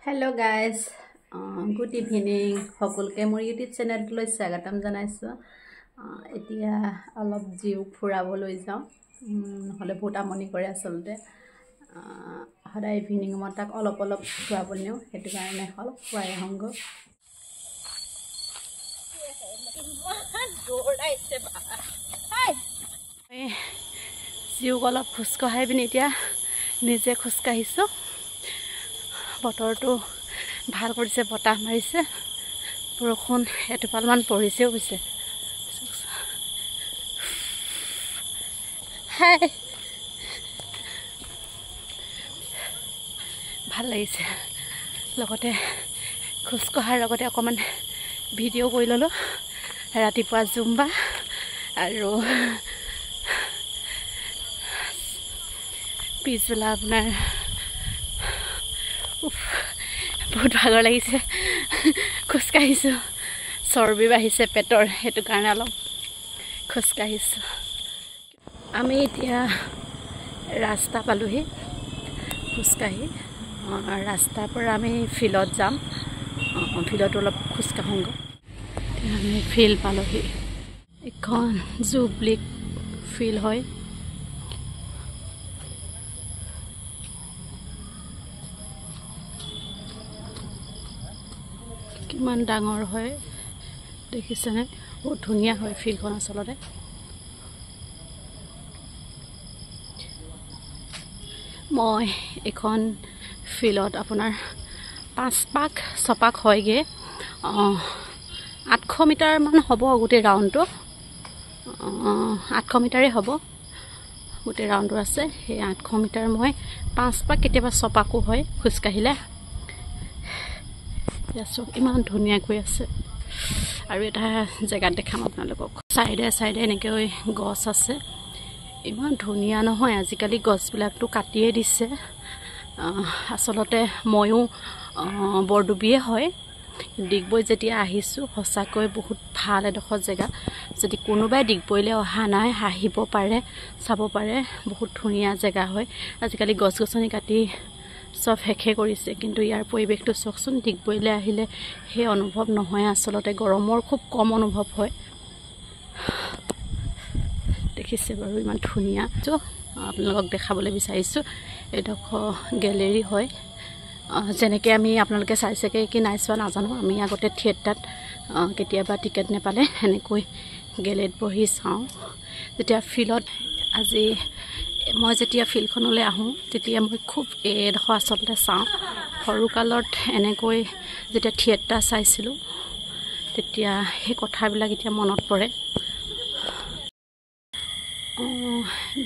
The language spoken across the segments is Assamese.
Hello guys, good evening. সকলকে মোৰ ইউটিউব চেনেলটোলৈ স্বাগতম জনাইছো। এতিয়া অলপ জিউ ফুৰাবলৈ যাওঁ। নহলে বহুত আমনি কৰে আচলতে। সদায় ইভিনিং মই তাক অলপ ফুৰাবলৈ নিওঁ, সেইটো কাৰণে অলপ ফুৰাই আহোঁগ। জিউক অলপ খোজকঢ়াই পিনি এতিয়া নিজে খোজকাঢ়িছোঁ। বতৰটো ভাল কৰিছে, বতাহ মাৰিছে, বৰষুণ এটোপালমান পৰিছেও পিছে। হাই, ভাল লাগিছে। লগতে খোজকঢ়াৰ লগতে অকণমান ভিডিঅ' কৰি ল'লোঁ। ৰাতিপুৱা জুম্বা আৰু পিছবেলা আপোনাৰ বহুত ভাগৰ লাগিছে, খোজকাঢ়িছোঁ। চৰ্বি বাঢ়িছে পেটৰ, সেইটো কাৰণে অলপ খোজকাঢ়িছোঁ। আমি এতিয়া ৰাস্তা পালোহি খোজকাঢ়ি। ৰাস্তাৰ পৰা আমি ফিল্ডত যাম, ফিল্ডতো অলপ খোজকাঢ়োঁগৈ। আমি ফিল্ড পালোহি। এখন জুবলি ফিল্ড হয়। কিমান ডাঙৰ হয় দেখিছেনে? বহুত ধুনীয়া হয় ফিল্ডখন আচলতে। মই এখন ফিল্ডত আপোনাৰ 5 পাক 6 পাক হয়গৈ। 800 মিটাৰমান হ'ব গোটেই ৰাউণ্ডটো। 800 মিটাৰেই হ'ব গোটেই ৰাউণ্ডটো আছে। সেই 800 মিটাৰ মই 5 পাক কেতিয়াবা 6 পাকো হয় খোজকাঢ়িলে। চব ইমান ধুনীয়াকৈ আছে। আৰু এটা জেগাত দেখাম আপোনালোকক। চাইডে চাইডে এনেকৈ গছ আছে, ইমান ধুনীয়া নহয়। আজিকালি গছবিলাকতো কাটিয়ে দিছে। আচলতে ময়ো বৰডুবিয়ে হয়। ডিগবৈ যেতিয়া আহিছোঁ, সঁচাকৈ বহুত ভাল এডোখৰ জেগা। যদি কোনোবাই ডিগবৈলৈ অহা নাই, আহিব পাৰে, চাব পাৰে। বহুত ধুনীয়া জেগা হয়। আজিকালি গছ গছনি কাটি চব শেষে কৰিছে, কিন্তু ইয়াৰ পৰিৱেশটো চাওকচোন। ডিগবৈলৈ আহিলে সেই অনুভৱ নহয়। আচলতে গৰমৰ খুব কম অনুভৱ হয়। দেখিছে বাৰু ইমান ধুনীয়া। আপোনালোকক দেখাবলৈ বিচাৰিছোঁ। এডোখৰ গেলেৰী হয়। যেনেকৈ আমি আপোনালোকে চাইছেগৈ কি নাই চোৱা নাজানো। আমি আগতে থিয়েটাৰত কেতিয়াবা টিকেট নেপালে সেনেকৈ গেলেৰীত বহি চাওঁ। যেতিয়া ফিল্ডত আজি মই যেতিয়া ফিল্ডখনলৈ আহোঁ, তেতিয়া মই খুব এডোখৰ আচলতে চাওঁ। সৰুকালত এনেকৈ যেতিয়া থিয়েটাৰ চাইছিলোঁ, তেতিয়া সেই কথাবিলাক এতিয়া মনত পৰে।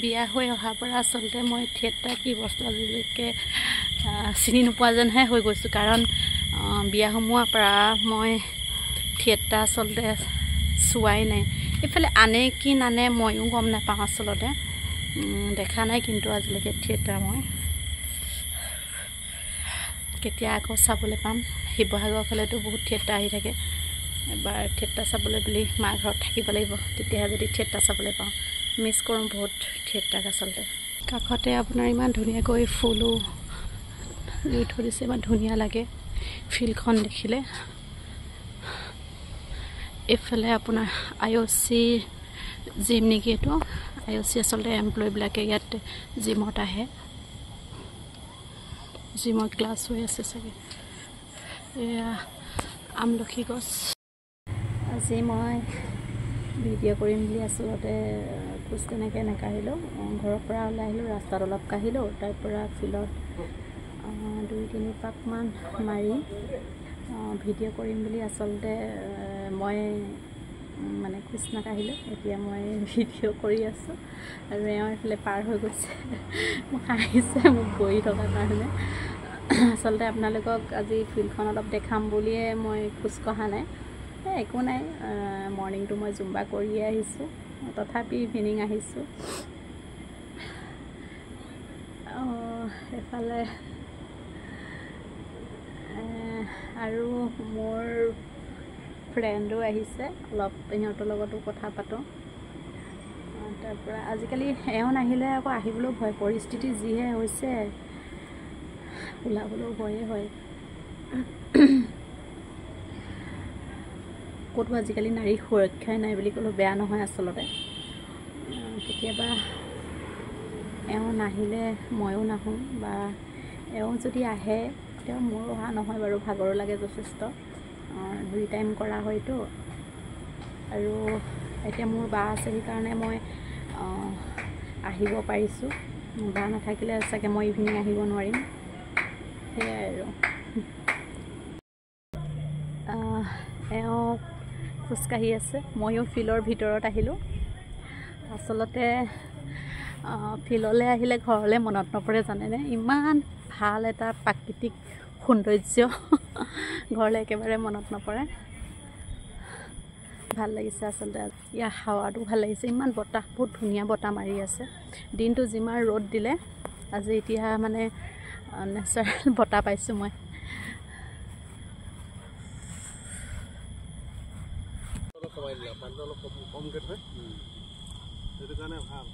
বিয়া হৈ অহাৰ পৰা আচলতে মই থিয়েটাৰ কি বস্তু আজিলৈকে চিনি নোপোৱা যেনহে হৈ গৈছোঁ। কাৰণ বিয়া সোমোৱাৰ পৰা মই থিয়েটাৰ আচলতে চোৱাই নাই। এইফালে আনে কি নানে ময়ো গম নাপাওঁ। আচলতে দেখা নাই কিন্তু আজিলৈকে থিয়েটাৰ মই। কেতিয়া আকৌ চাবলৈ পাম। শিৱসাগৰৰ ফালেতো বহুত থিয়েটাৰ আহি থাকে। এবাৰ থিয়েটাৰ চাবলৈ বুলি মা ঘৰত থাকিব লাগিব, তেতিয়াহে যদি থিয়েটাৰ চাবলৈ পাওঁ। মিছ কৰোঁ বহুত থিয়েটাৰ আচলতে। কাষতে আপোনাৰ ইমান ধুনীয়াকৈ ফুলো ৰুই থৈ দিছে, ইমান ধুনীয়া লাগে ফিল্ডখন দেখিলে। এইফালে আপোনাৰ IOC জিম নেকি এইটো। IOC আচলতে এমপ্লয়বিলাকে ইয়াত জিমত আহে। জিমৰ ক্লাছ হৈ আছে চাগে। এয়া আমলখি গছ। আজি মই ভিডিঅ' কৰিম বুলি আচলতে খোজ তেনেকৈ নাকাঢ়িলোঁ। ঘৰৰ পৰা ওলাই আহিলোঁ, ৰাস্তাত অলপ কাঢ়িলোঁ। তাৰ পৰা ফিল্ডত 2-3 পাকমান মাৰি ভিডিঅ' কৰিম বুলি আচলতে মই মানে খোজ নাকাঢ়িলোঁ। এতিয়া মই ভিডিঅ' কৰি আছোঁ আৰু এওঁ এইফালে পাৰ হৈ গৈছে। মোক হাঁহিছে মোক বহি থকাৰ কাৰণে। আচলতে আপোনালোকক আজি ফিল্ডখন অলপ দেখাম বুলিয়ে মই খোজ কঢ়া নাই। একো নাই, মৰ্ণিংটো মই জুম্বা কৰিয়ে আহিছোঁ, তথাপি ইভিনিং আহিছোঁ। এফালে আৰু মোৰ ফ্ৰেণ্ডো আহিছে, অলপ সিহঁতৰ লগতো কথা পাতোঁ। তাৰ পৰা আজিকালি এওঁ নাহিলে আকৌ আহিবলৈও ভয়। পৰিস্থিতি যিহে হৈছে ওলাবলৈও ভয়ে হয়। ক'তো আজিকালি নাৰীৰ সুৰক্ষাই নাই বুলি ক'লেও বেয়া নহয় আচলতে। কেতিয়াবা এওঁ নাহিলে ময়ো নাহোঁ, বা এওঁ যদি আহে তেওঁ মোৰ অহা নহয় বাৰু, ভাগৰো লাগে যথেষ্ট। 2 টাইম কৰা হয়তো, আৰু এতিয়া মোৰ বা আছে সেইকাৰণে মই আহিব পাৰিছোঁ। বা নাথাকিলে চাগে মই ইভিনিং আহিব নোৱাৰিম, সেয়াই আৰু। এওঁ খোজকাঢ়ি আছে, ময়ো ফিল্ডৰ ভিতৰত আহিলোঁ। আচলতে ফিল্ডলৈ আহিলে ঘৰলৈ মনত নপৰে জানেনে, ইমান ভাল এটা প্ৰাকৃতিক সৌন্দৰ্য ঘৰলৈ একেবাৰে মনত নপৰে। ভাল লাগিছে আচলতে, ইয়াৰ হাৱাটো ভাল লাগিছে, ইমান বতাহ, বহুত ধুনীয়া বতাহ মাৰি আছে। দিনটো যিমান ৰ'দ দিলে, আজি এতিয়া মানে নেচাৰেল বতাহ পাইছোঁ মই। সেইটো কাৰণে ভাল।